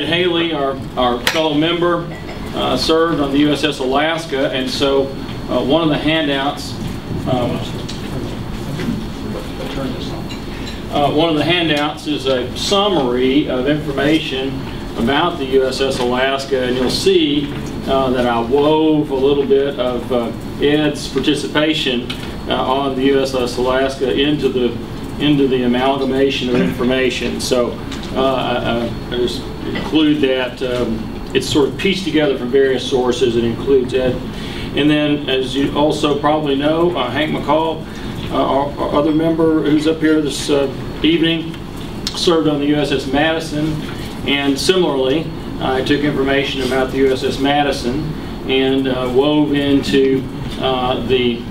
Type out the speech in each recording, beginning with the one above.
Hailey, our fellow member, served on the USS Alaska, and so one of the handouts is a summary of information about the USS Alaska, and you'll see that I wove a little bit of Ed's participation on the USS Alaska into the amalgamation of information. So I just include that. It's sort of pieced together from various sources. It includes Ed. And then, as you also probably know, Hank McCall, our other member who's up here this evening, served on the USS Madison. And similarly, I took information about the USS Madison and wove into the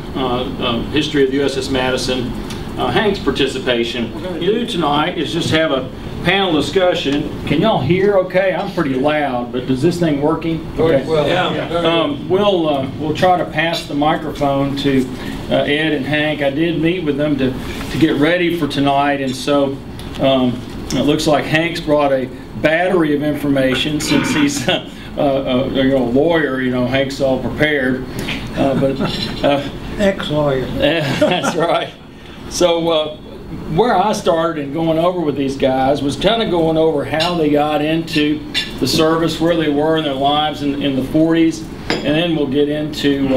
history of the USS Madison Hank's participation. What we're going to do tonight is just have a panel discussion. Can y'all hear okay? I'm pretty loud, but is this thing working? Okay. Well, yeah. We'll try to pass the microphone to Ed and Hank. I did meet with them to get ready for tonight, and so it looks like Hank's brought a battery of information since he's a lawyer. You know, Hank's all prepared, but ex-lawyer. That's right. So where I started in going over with these guys was kind of going over how they got into the service, where they were in their lives in the 40s, and then we'll get into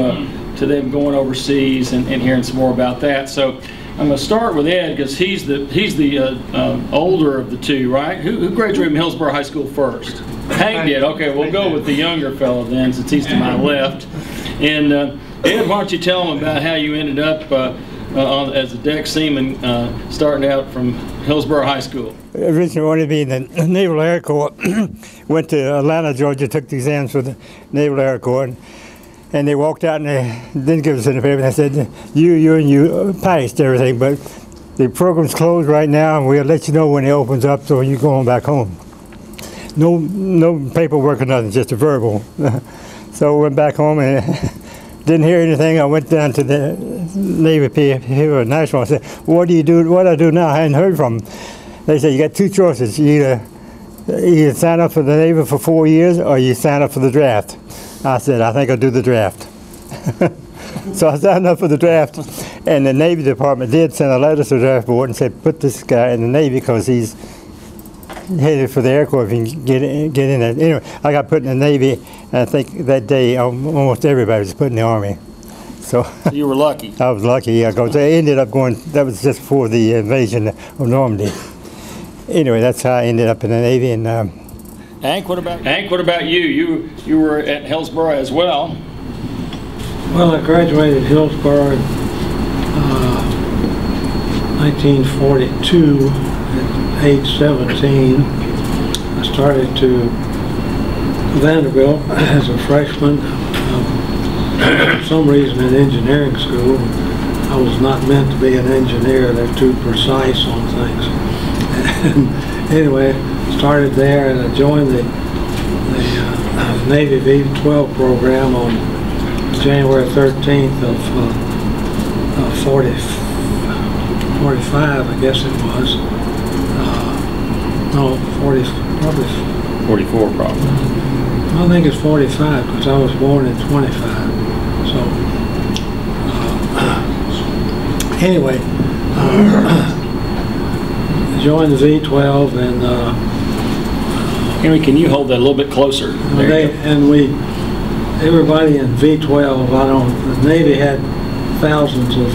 to them going overseas and hearing some more about that. So I'm going to start with Ed because he's the older of the two, right? Who graduated from Hillsborough High School first? Hank did. Okay, we'll go with the younger fellow then, since he's to my left. And Ed, why don't you tell them about how you ended up as a deck seaman, starting out from Hillsborough High School? I originally wanted to be in the Naval Air Corps. Went to Atlanta, Georgia, took the exams for the Naval Air Corps. And they walked out and they didn't give us any paper. They said, you passed everything, but the program's closed right now, and we'll let you know when it opens up, so you're going back home. No paperwork or nothing, just a verbal. So I went back home and didn't hear anything. I went down to the Navy Pier here in Nashville. I said, what do I do now? I hadn't heard from them. They said, you got two choices. You either sign up for the Navy for 4 years or you sign up for the draft. I said, I think I'll do the draft. So I signed up for the draft, and the Navy Department did send a letter to the draft board and said, put this guy in the Navy because he's headed for the Air Corps if he can get in there. Anyway, I got put in the Navy, and I think that day almost everybody was put in the Army. So you were lucky. I was lucky, yeah, because I ended up going, that was just before the invasion of Normandy. Anyway, that's how I ended up in the Navy. And Hank, what about you? You were at Hillsborough as well. Well, I graduated Hillsborough in 1942 at age 17. I started to Vanderbilt as a freshman. For some reason in engineering school, I was not meant to be an engineer. They're too precise on things. And anyway, started there, and I joined the Navy V-12 program on January 13th of 45, I guess it was. No, 40, probably 44 probably. I think it's 45 because I was born in 25. So anyway, joined the V-12 and Henry, can you hold that a little bit closer? Everybody in V-12, the Navy had thousands of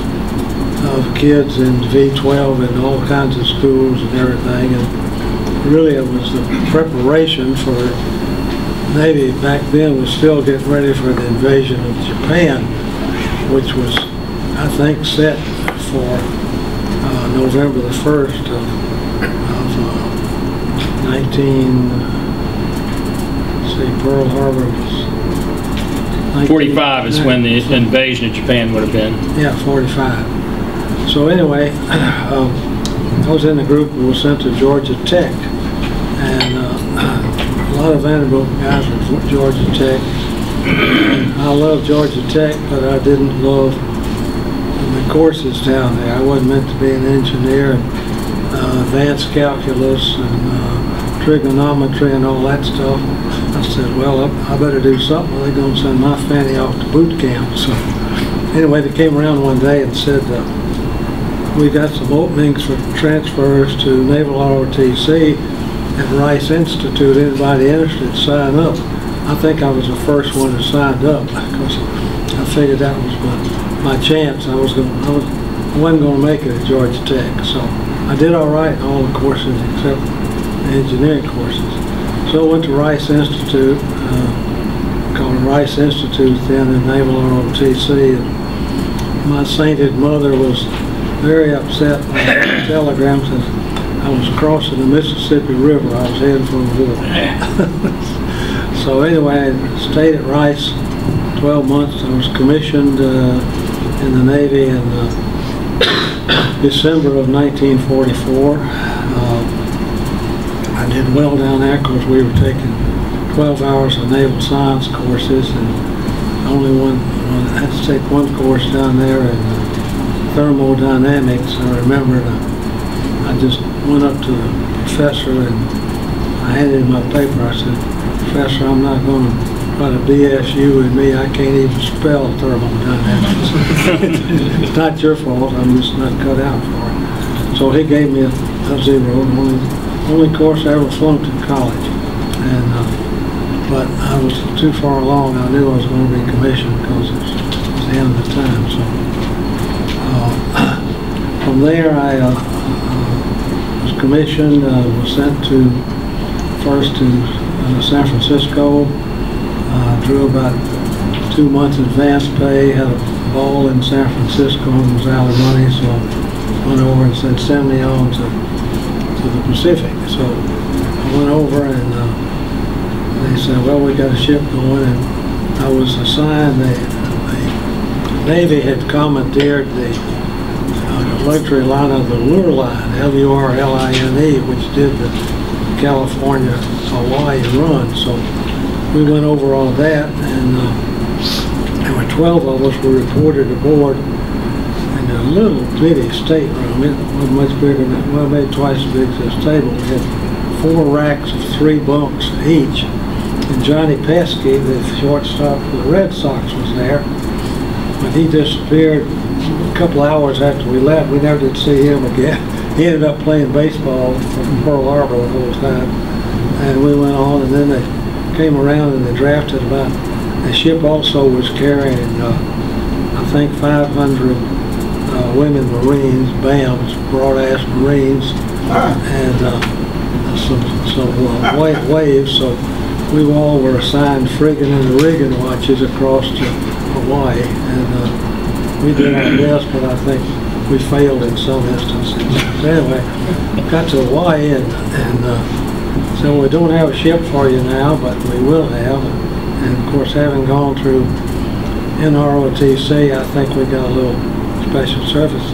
kids in V-12 in all kinds of schools and everything, and really it was the preparation for Navy back then was still getting ready for the invasion of Japan, which was, I think, set for November the 1st of Pearl Harbor was 45 is when the invasion of Japan would have been. Yeah, 45. So anyway, I was in the group that was sent to Georgia Tech, and a lot of Vanderbilt guys were from Georgia Tech. And I love Georgia Tech, but I didn't love the courses down there. I wasn't meant to be an engineer. And, advanced calculus and trigonometry and all that stuff. I said, well, I better do something. They're going to send my fanny off to boot camp. So anyway, they came around one day and said, we got some openings for transfers to Naval ROTC at Rice Institute. Anybody interested, sign up. I think I was the first one who signed up because I figured that was my chance. I wasn't going to make it at Georgia Tech. So I did all right in all the courses except the engineering courses. So I went to Rice Institute, called Rice Institute then in Naval ROTC. And my sainted mother was very upset when the telegram says I was crossing the Mississippi River. I was headed for the war. So anyway, I stayed at Rice 12 months. I was commissioned in the Navy in December of 1944. I did well down there because we were taking 12 hours of naval science courses, and only I had to take one course down there in thermodynamics. I remember I just went up to the professor and I handed him my paper. I said, Professor, I'm not going to try to BS you and me. I can't even spell thermodynamics. It's not your fault. I'm just not cut out for it. So he gave me a 0, only course I ever flunked in college. And but I was too far along. I knew I was going to be commissioned because it was the end of the time. So from there, I was commissioned. Was sent first to San Francisco. Drew about 2 months advance pay. Had a ball in San Francisco and was out of money, so I went over and said, send me on to the Pacific. So I went over and they said, well, we got a ship going, and I was assigned. The Navy had commandeered the luxury liner, the Lure Line, L-U-R-L-I-N-E, which did the California-Hawaii run. So we went over all that, and there were 12 of us. We reported aboard in a little bitty stateroom. It wasn't much bigger than, well, maybe twice as big as this table. We had 4 racks of 3 bunks each. And Johnny Pesky, the shortstop for the Red Sox, was there. But he disappeared a couple hours after we left. We never did see him again. He ended up playing baseball from Pearl Harbor the whole time. And we went on, and then they came around and they drafted about, the ship also was carrying, I think, 500 women Marines, BAMs, broad-ass Marines, and some white waves. So we all were assigned friggin' and rigging watches across to Hawaii, and we did our best, but I think we failed in some instances. But anyway, got to Hawaii and so we don't have a ship for you now, but we will have. And of course, having gone through NROTC, I think we got a little special service.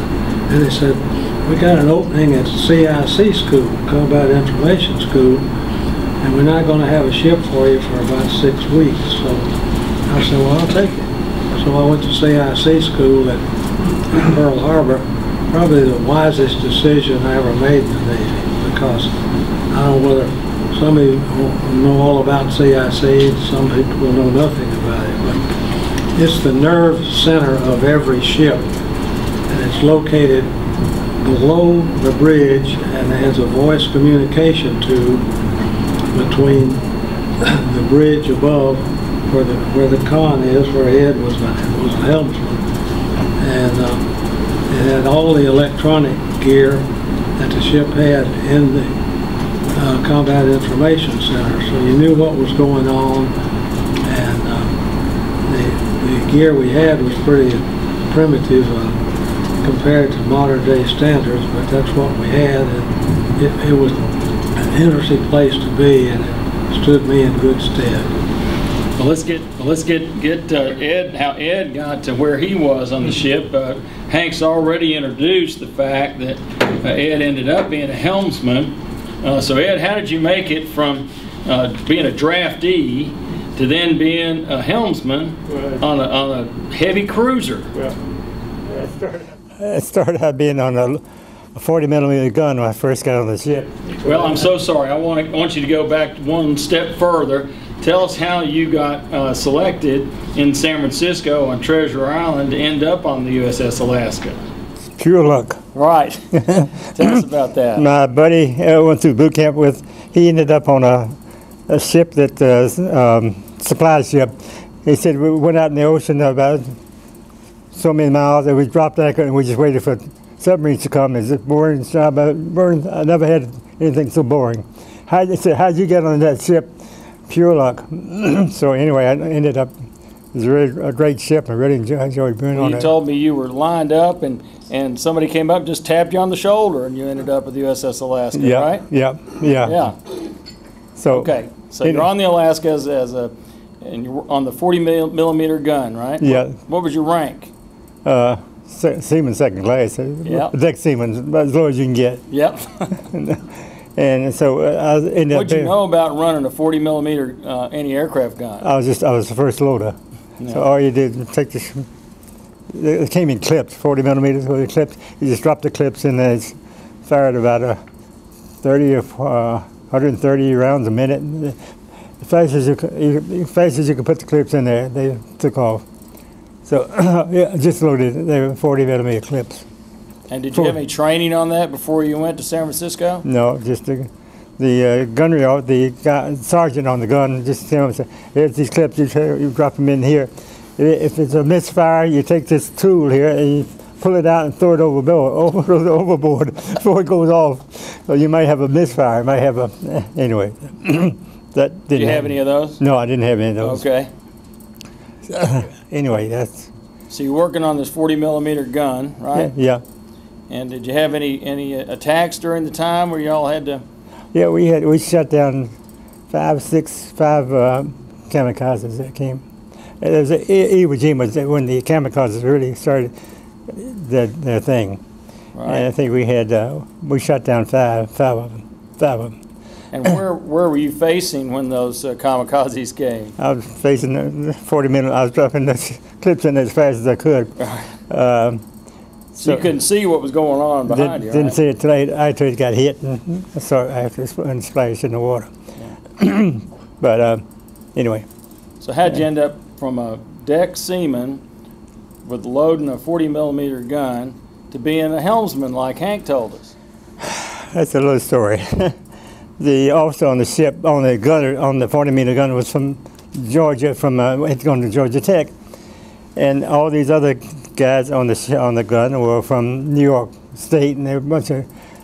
And they said, we got an opening at CIC school, Combat Information School, and we're not going to have a ship for you for about 6 weeks. So I said, well, I'll take it. So I went to CIC school at Pearl Harbor. Probably the wisest decision I ever made in the Navy, because I don't know whether some of you know all about CIC, some people will know nothing about it, but it's the nerve center of every ship, and it's located below the bridge and has a voice communication tube between the bridge above where the con is, where Ed was a helmsman, and it had all the electronic gear that the ship had in the Combat Information Center, so you knew what was going on, and the gear we had was pretty primitive compared to modern day standards, but that's what we had, and it was an interesting place to be, and it stood me in good stead. Well, let's get Ed, how Ed got to where he was on the ship. Hank's already introduced the fact that Ed ended up being a helmsman. So Ed, how did you make it from being a draftee to then being a helmsman on a heavy cruiser? Well, it started out being on a a 40mm gun when I first got on the ship. Well, I'm so sorry. I want you to go back one step further. Tell us how you got selected in San Francisco on Treasure Island to end up on the USS Alaska. Pure luck. Right. Tell us about that. My buddy I went through boot camp with, he ended up on a ship that supply ship. He said we went out in the ocean about so many miles and we dropped anchor and we just waited for submarines to come. It's a boring job. I never had anything so boring. He said, how'd you get on that ship? Pure luck. So anyway, I ended up, it was a great ship. I really enjoyed being on it. You told me you were lined up and somebody came up and just tapped you on the shoulder and you ended up at the USS Alaska, right? Yeah. So, okay, so you're on the Alaska and you're on the 40mm gun, right? Yeah. What was your rank? Seaman second class. Yep. Deck seaman, about as low as you can get. Yep. And so I ended up. What'd you know about running a 40mm anti-aircraft gun? I was the first loader. Yeah. So all you did was take the. It came in clips, 40mm with the clips. You just drop the clips in there. It's fired about 30 or 130 rounds a minute. As fast as you could put the clips in there, they took off. So yeah, just loaded. They were 40mm clips. And did you have any training on that before you went to San Francisco? No, just the gunnery, the sergeant on the gun, just tell him, here's these clips, you drop them in here. If it's a misfire, you take this tool here and you pull it out and throw it overboard before it goes off. So you might have a misfire, might have a, anyway. That didn't Did you have any of those? No, I didn't have any of those. Okay. Anyway, that's. So you're working on this 40mm gun, right? Yeah. And did you have any attacks during the time where y'all had to? Yeah, we shut down five kamikazes that came. There was Iwo Jima when the kamikazes really started their thing. Right. And I think we shut down five of them. And where were you facing when those kamikazes came? I was facing 40mm. I was dropping the clips in as fast as I could. So you couldn't see what was going on behind you, right? Didn't see it until it got hit and splashed in the water. Yeah. But anyway. So how'd you end up from a deck seaman with loading a 40mm gun to being a helmsman like Hank told us? That's a little story. The officer on the ship, on the 40mm gun, was from Georgia, had gone to Georgia Tech, and all these other guys on the gun were from New York State, and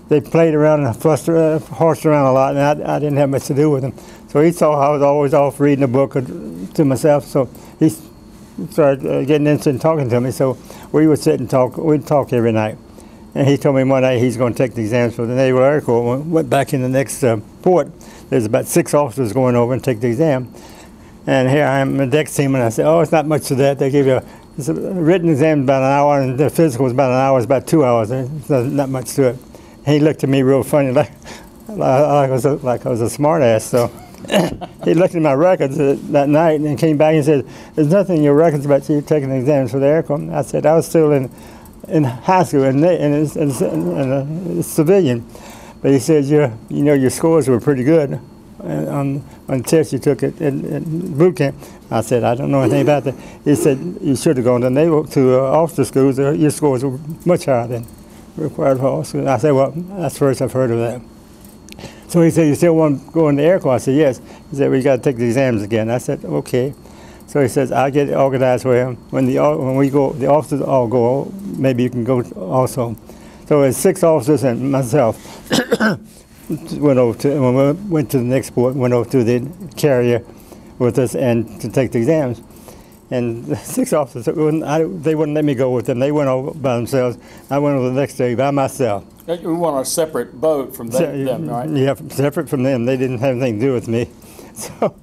they played around and horsed around a lot, and I didn't have much to do with them. So he saw I was always off reading a book to myself, so he started getting interested in talking to me. So we would sit and talk. We'd talk every night. And he told me one night he's going to take the exams for the Naval Air Corps. Went back in the next port. There's about 6 officers going over and take the exam. And here I am, a deck seaman. I said, oh, it's not much to that. They give you a written exam about an hour, and the physical was about an hour. It's about 2 hours. There's not much to it. And he looked at me real funny, like I was a smart ass. So he looked at my records that night and came back and said, there's nothing in your records about you taking the exams for the Air Corps. I said, I was still in high school and a civilian, but he said your scores were pretty good on the test you took at boot camp. I said I don't know anything about that. He said you should have gone to officer schools. Your scores were much higher than required for officer. I said, well, that's the first I've heard of that. So he said, you still want to go in the Air Corps? I said yes. He said, well, you got to take the exams again. I said okay. So he says, I'll get it organized for him. When we go, the officers all go, maybe you can go also. So it's 6 officers and myself went to the next port, went over to the carrier with us and to take the exams. And the 6 officers, they wouldn't let me go with them. They went over by themselves. I went over the next day by myself. We want a separate boat from them, right? Yeah, separate from them. They didn't have anything to do with me. So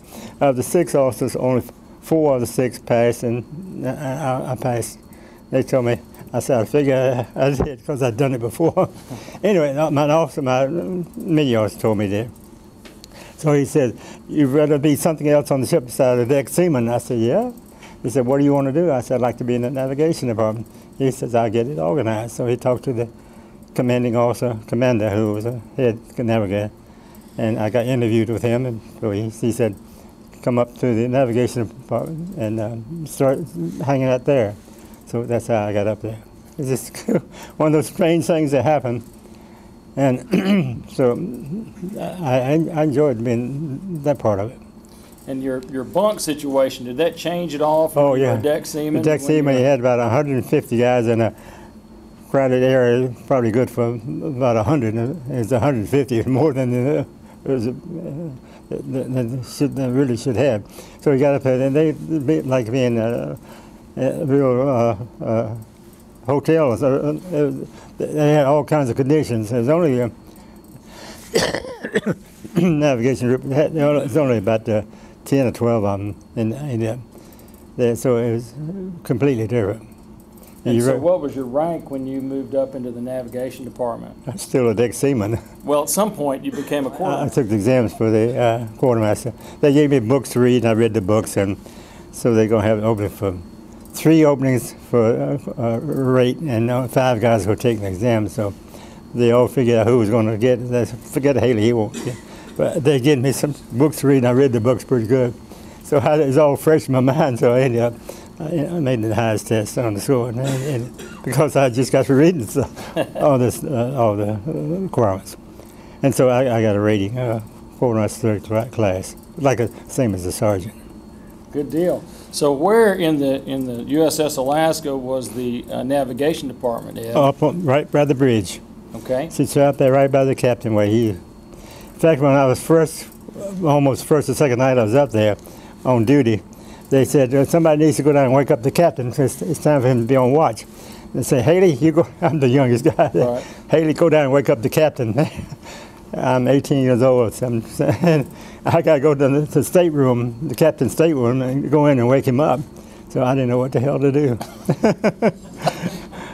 of the 6 officers, only 4 of the 6 passed, and I passed. They told me, I said, I figure I did because I'd done it before. Anyway, my mini officer told me that. So he said, you'd rather be something else on the ship beside the deck seaman? I said, yeah. He said, what do you want to do? I said, I'd like to be in the navigation department. He says, I'll get it organized. So he talked to the commanding officer, commander, who was a head navigator, and I got interviewed with him, and so he said, come up to the navigation department and start hanging out there. So that's how I got up there. It's just one of those strange things that happen, and so I enjoyed being that part of it. And your bunk situation, did that change at all from a deck seaman? The deck seaman, he had about 150 guys in a crowded area, probably good for about 100. It's 150, more than the really should have. So we got up there, and they like being real hotels. They had all kinds of conditions. There's only a navigation group. There's only about 10 or 12 of them in there, so it was completely different. And so what was your rank when you moved up into the navigation department? I'm still a deck seaman. Well, at some point you became a quartermaster. I took the exams for the quartermaster. They gave me books to read, and I read the books, and so they're going to have an opening for 3 openings for rate, and 5 guys will take the exam. So they all figured out who was going to get it. Forget Hailey, he won't get. But they gave me some books to read, and I read the books pretty good. So it was all fresh in my mind, so I ended up, I made the highest test on the score, and because I just got to reading all the requirements. And so I got a rating, quartermaster class, same as the sergeant. Good deal. So where in the USS Alaska was the navigation department, Ed? Right by the bridge. Okay. Sits out there right by the captain where in fact, when I was almost first or second night I was up there on duty, they said, somebody needs to go down and wake up the captain. It's time for him to be on watch. They say, Hailey, you go. I'm the youngest guy there. Right. Hailey, go down and wake up the captain. I'm 18 years old. And I got to go to the stateroom, the captain's stateroom, and go in and wake him up. So I didn't know what the hell to do.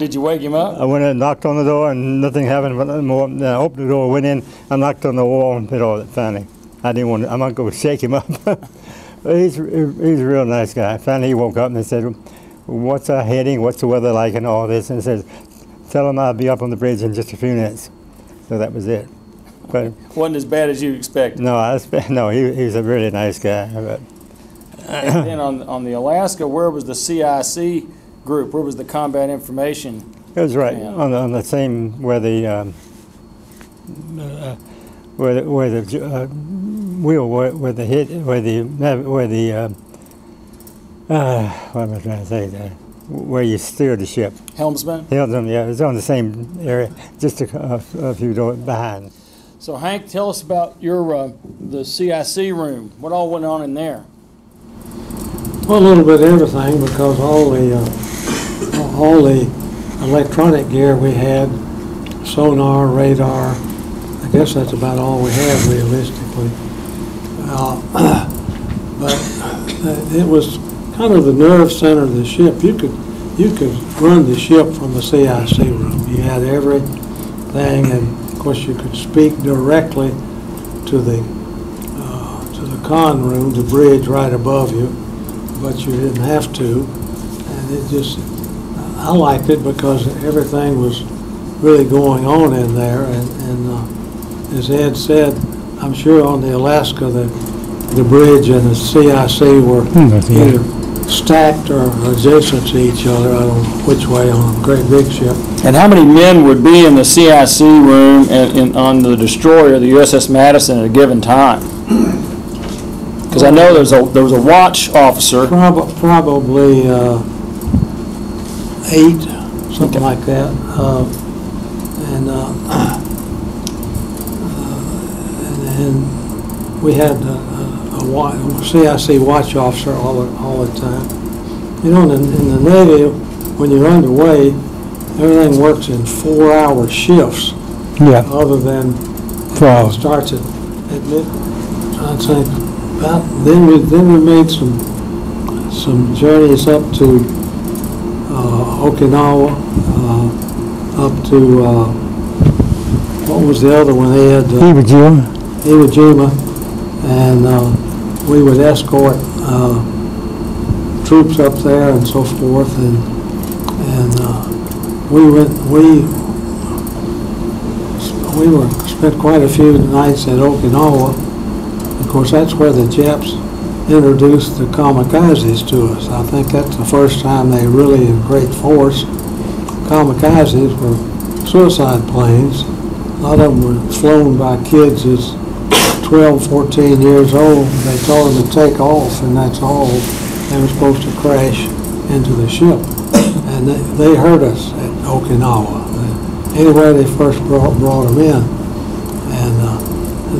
Did you wake him up? I went in and knocked on the door, and nothing happened more. I opened the door, went in, I knocked on the wall, and did all that finally. I'm not going to shake him up. He's a real nice guy. Finally, he woke up and they said, what's our heading, what's the weather like, and all this. And he says, tell him I'll be up on the bridge in just a few minutes. So that was it. But wasn't as bad as you expected. No, he's a really nice guy. But and then on the Alaska, where was the CIC group? Where was the combat information? It was right on the same where the what am I trying to say there? Where you steer the ship. Helmsman? Helmsman, yeah. It's on the same area, just a few doors behind. So Hank, tell us about your the CIC room. What all went on in there? Well, a little bit of everything, because all the electronic gear we had, sonar, radar, I guess that's about all we had realistically. But it was kind of the nerve center of the ship. You could run the ship from the CIC room. You had everything, and of course you could speak directly to the con room, the bridge right above you, but you didn't have to. And I liked it because everything was really going on in there, and as Ed said, I'm sure on the Alaska the bridge and the CIC were either stacked or adjacent to each other. I don't know which way on a great big ship. And how many men would be in the CIC room on the destroyer, the USS Madison, at a given time? Because I know there was a watch officer. Probably 8, something like that. And we had a CIC watch officer all the time. You know, in the Navy, when you're underway, everything works in 4-hour shifts. Yeah. Other than it starts at I'd say about then we made some journeys up to Okinawa, up to what was the other one they had? Iwo Jima, and we would escort troops up there and so forth, and we spent quite a few nights at Okinawa. Of course, that's where the Japs introduced the kamikazes to us. I think that's the first time they really, in great force. Kamikazes were suicide planes. A lot of them were flown by kids as 12, 14 years old. They told them to take off, and that's all. They were supposed to crash into the ship. And they hurt us at Okinawa. Anyway, they first brought them in. And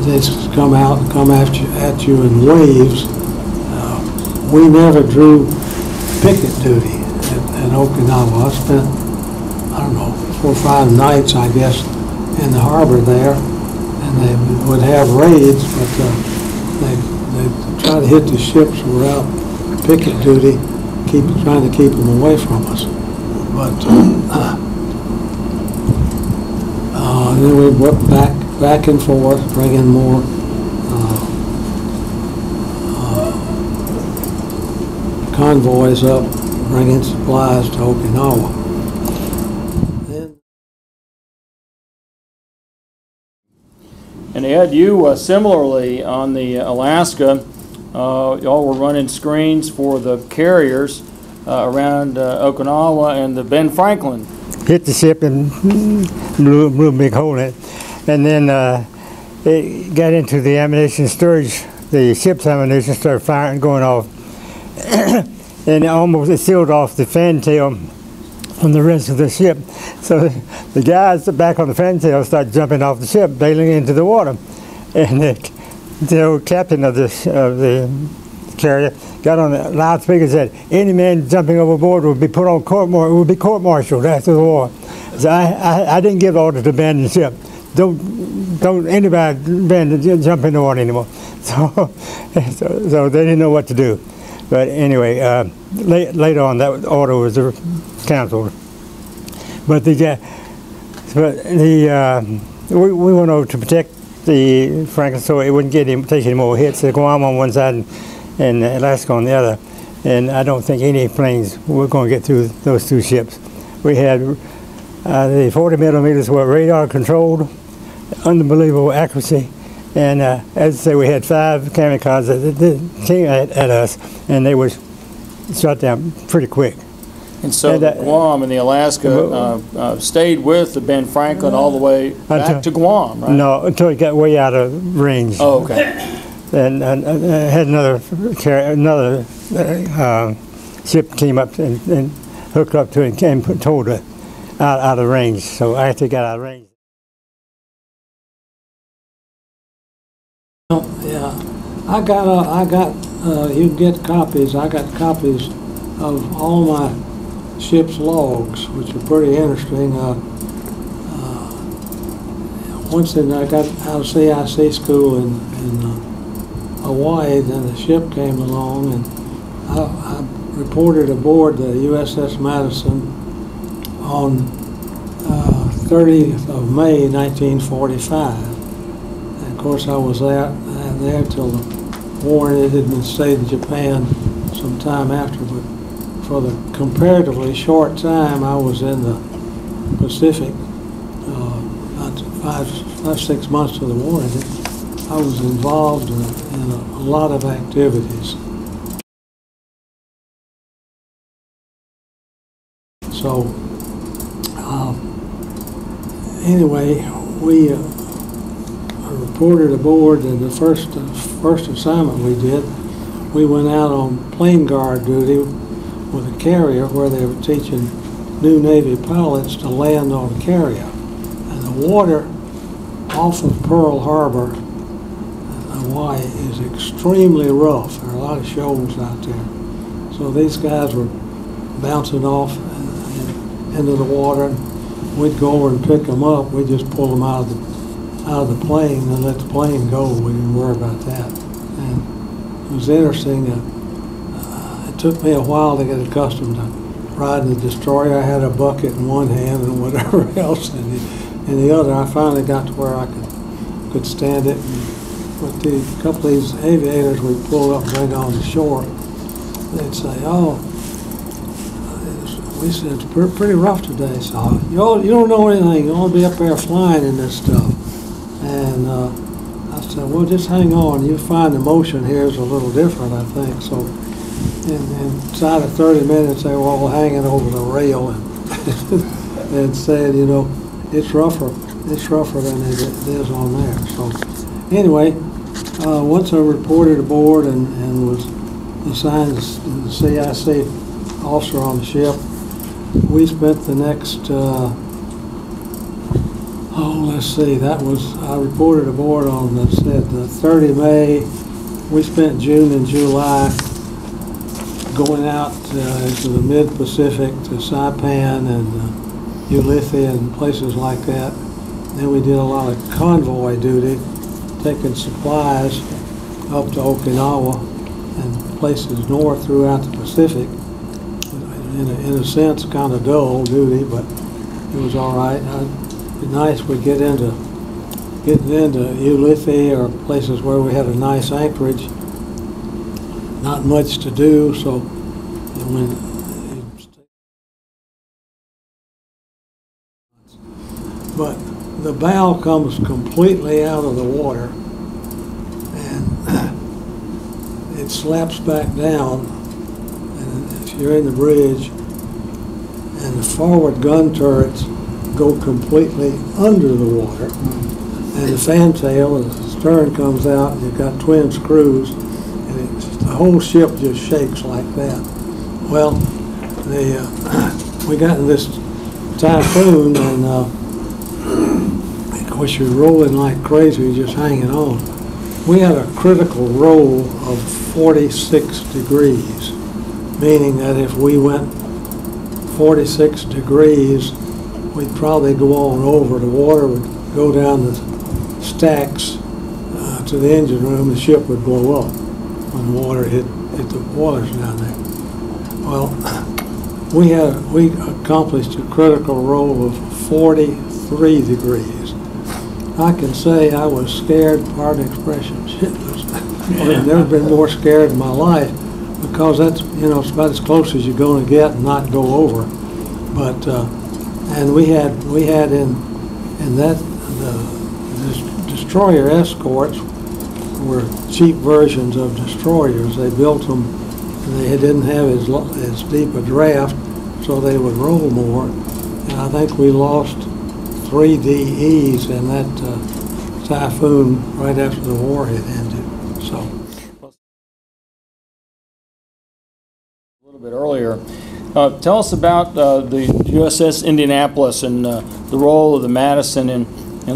they just come out and come at you in waves. We never drew picket duty at Okinawa. I spent, I don't know, 4 or 5 nights, I guess, in the harbor there, and they would have raids, but they try to hit the ships without picket duty, trying to keep them away from us. But then we went back and forth, bringing more convoys up, bringing supplies to Okinawa. And Ed, you similarly on the Alaska, y'all were running screens for the carriers around Okinawa and the Ben Franklin. Hit the ship and blew a big hole in it. And then it got into the ammunition storage. The ship's ammunition started firing, going off. And it sealed off the fantail from the rest of the ship. So the guys back on the fantail started jumping off the ship, bailing into the water. And the old captain of the carrier got on the loudspeaker and said, "Any man jumping overboard will be put on court-martialed after the war." So I didn't give orders to abandon the ship. Don't anybody jump in the water anymore. So they didn't know what to do. But anyway, later on that order was canceled. But we went over to protect the Franklin so it wouldn't take any more hits. The Guam on one side and Alaska on the other. And I don't think any planes were going to get through those 2 ships. We had the 40 millimeters were radar controlled, unbelievable accuracy. And as I say, we had 5 kamikazes that came at us, and they were shot down pretty quick. And so the Guam and the Alaska stayed with the Ben Franklin all the way back to Guam, right? No, until it got way out of range. Oh, okay. And had another ship came up and hooked up to it and towed it out of range. So I actually got out of range. Yeah, I got. You can get copies. I got copies of all my ship's logs, which are pretty interesting. Once I got out of CIC school in Hawaii, then the ship came along, and I reported aboard the USS Madison on 30th of May, 1945. Of course, I was there till the war ended and stayed in Japan some time after. But for the comparatively short time I was in the Pacific, about 5-6 months to the war ended, I was involved in a lot of activities. So anyway, we reported aboard, and the first assignment we did, we went out on plane guard duty with a carrier where they were teaching new Navy pilots to land on a carrier. And the water off of Pearl Harbor, Hawaii, is extremely rough. There are a lot of shoals out there. So these guys were bouncing off into the water. We'd go over and pick them up. We'd just pull them out of the plane and let the plane go. We didn't worry about that. And it was interesting. It took me a while to get accustomed to riding the destroyer. I had a bucket in one hand and whatever else in the other. I finally got to where I could stand it. But a couple of these aviators we pulled up right on the shore, they'd say, "Oh, we said it's pretty rough today, so you don't know anything. You want to be up there flying in this stuff." And I said, well, just hang on. You'll find the motion here is a little different, I think. So inside of 30 minutes, they were all hanging over the rail and said, you know, it's rougher than it is on there. So anyway, once I reported aboard and was assigned the CIC officer on the ship, we spent the next, let's see, I reported aboard on the 30 May. We spent June and July going out into the mid-Pacific to Saipan and Ulithi and places like that. Then we did a lot of convoy duty, taking supplies up to Okinawa and places north throughout the Pacific. In a sense, kind of dull duty, but it was all right. It'd be nice we get into Ulithi or places where we had a nice anchorage. Not much to do, so but the bow comes completely out of the water and it slaps back down, and if you're in the bridge, and the forward gun turrets go completely under the water, and the fantail, as the stern comes out, you've got twin screws, and the whole ship just shakes like that. Well, we got in this typhoon, and of course you're rolling like crazy, just hanging on. We had a critical roll of 46 degrees, meaning that if we went 46 degrees, we'd probably go on over. The water would go down the stacks to the engine room. The ship would blow up when water hit the boilers down there. Well, we accomplished a critical roll of 43 degrees. I can say I was scared, pardon the expression, shitless. I've never been more scared in my life, because that's, it's about as close as you're going to get and not go over. But and we had in that the destroyer escorts were cheap versions of destroyers. They built them, and they didn't have as deep a draft, so they would roll more. And I think we lost 3 DEs in that typhoon right after the war had ended. So a little bit earlier. Tell us about the USS Indianapolis and the role of the Madison in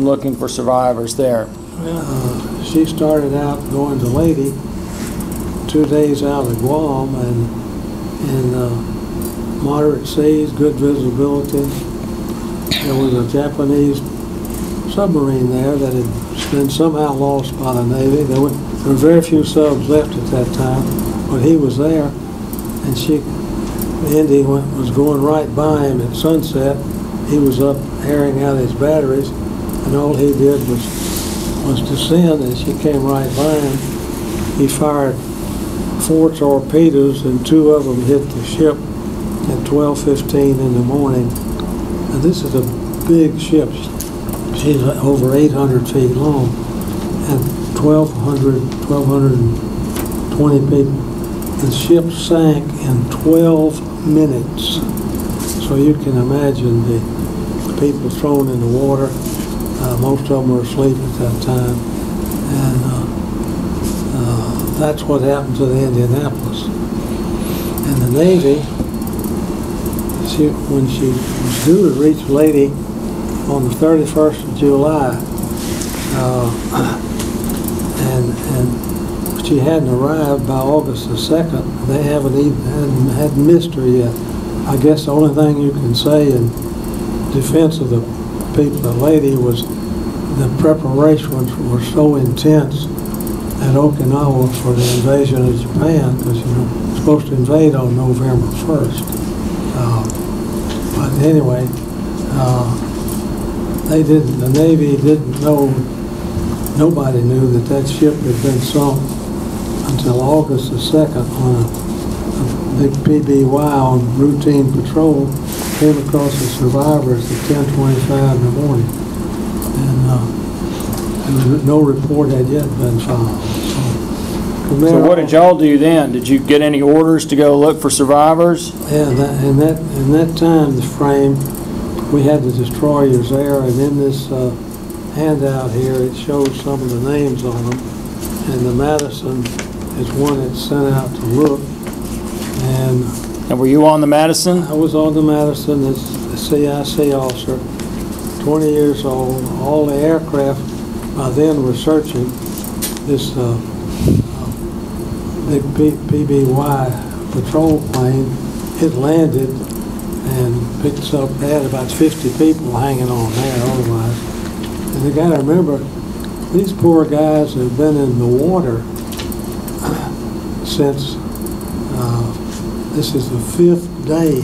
looking for survivors there. She started out going to Leyte 2 days out of Guam, and in moderate seas, good visibility. There was a Japanese submarine there that had been somehow lost by the Navy. There were very few subs left at that time, but he was there, and the Indy was going right by him at sunset. He was up airing out his batteries, and all he did was descend, and she came right by him. He fired 4 torpedoes, and 2 of them hit the ship at 12:15 in the morning. And this is a big ship. She's over 800 feet long, and 1,220 people. The ship sank in 12 minutes. So you can imagine the people thrown in the water. Most of them were asleep at that time. And that's what happened to the Indianapolis. And the Navy, when she was due to reach Leyte on the 31st of July, and she hadn't arrived by August the 2nd. They hadn't missed her yet. I guess the only thing you can say in defense of the people at Leyte was the preparations were so intense at Okinawa for the invasion of Japan, because you're supposed to invade on November 1st. But anyway, the Navy didn't know, nobody knew that ship had been sunk until August the 2nd on a big PBY on routine patrol, came across the survivors at 10:25 in the morning. And and no report had yet been filed. So what did y'all do then? Did you get any orders to go look for survivors? Yeah, in that time frame, we had the destroyers there, and in this handout here, it shows some of the names on them. And the Madison is one that's sent out to look. And were you on the Madison? I was on the Madison as a CIC officer, 20 years old. All the aircraft by then were searching this big PBY patrol plane. It landed and picked up, they had about 50 people hanging on there otherwise. And you got to remember, these poor guys have been in the water since this is the 5th day,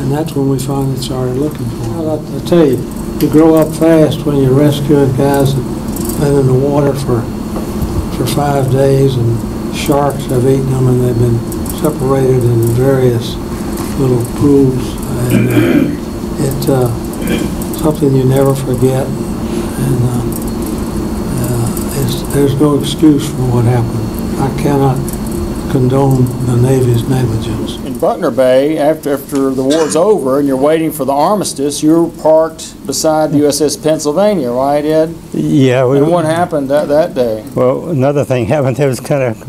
and that's when we finally started looking for them. I tell you, you grow up fast when you're rescuing guys that have been in the water for 5 days, and sharks have eaten them, and they've been separated in various little pools, and it's something you never forget, and there's no excuse for what happened. I cannot condone the Navy's negligence. In Buckner Bay, after the war's over and you're waiting for the armistice, you're parked beside the USS Pennsylvania, right, Ed? Yeah. And what happened that day? Well, another thing happened. There was kind of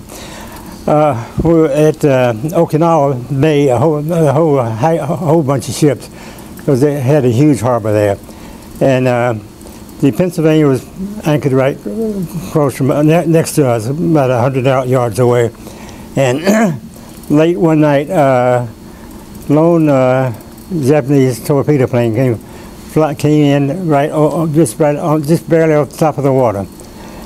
we were at Okinawa Bay, a whole bunch of ships, because they had a huge harbor there, and the Pennsylvania was anchored right across from next to us, about 100 yards away. And late one night, lone Japanese torpedo plane came in just barely off the top of the water,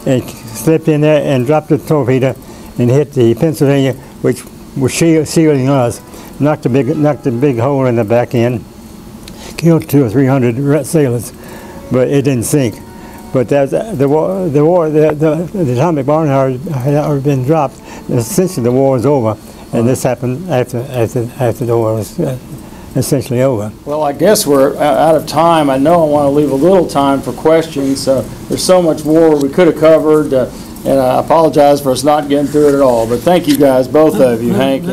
and slipped in there and dropped the torpedo and hit the Pennsylvania, which was shielding us. Knocked a big hole in the back end, killed 200 or 300 sailors, but it didn't sink. But the atomic bomb had already been dropped. Essentially, the war was over, and this happened after the war was essentially over. Well, I guess we're out of time. I know I want to leave a little time for questions. There's so much more we could have covered, and I apologize for us not getting through it at all. But thank you guys, both of you, Hank.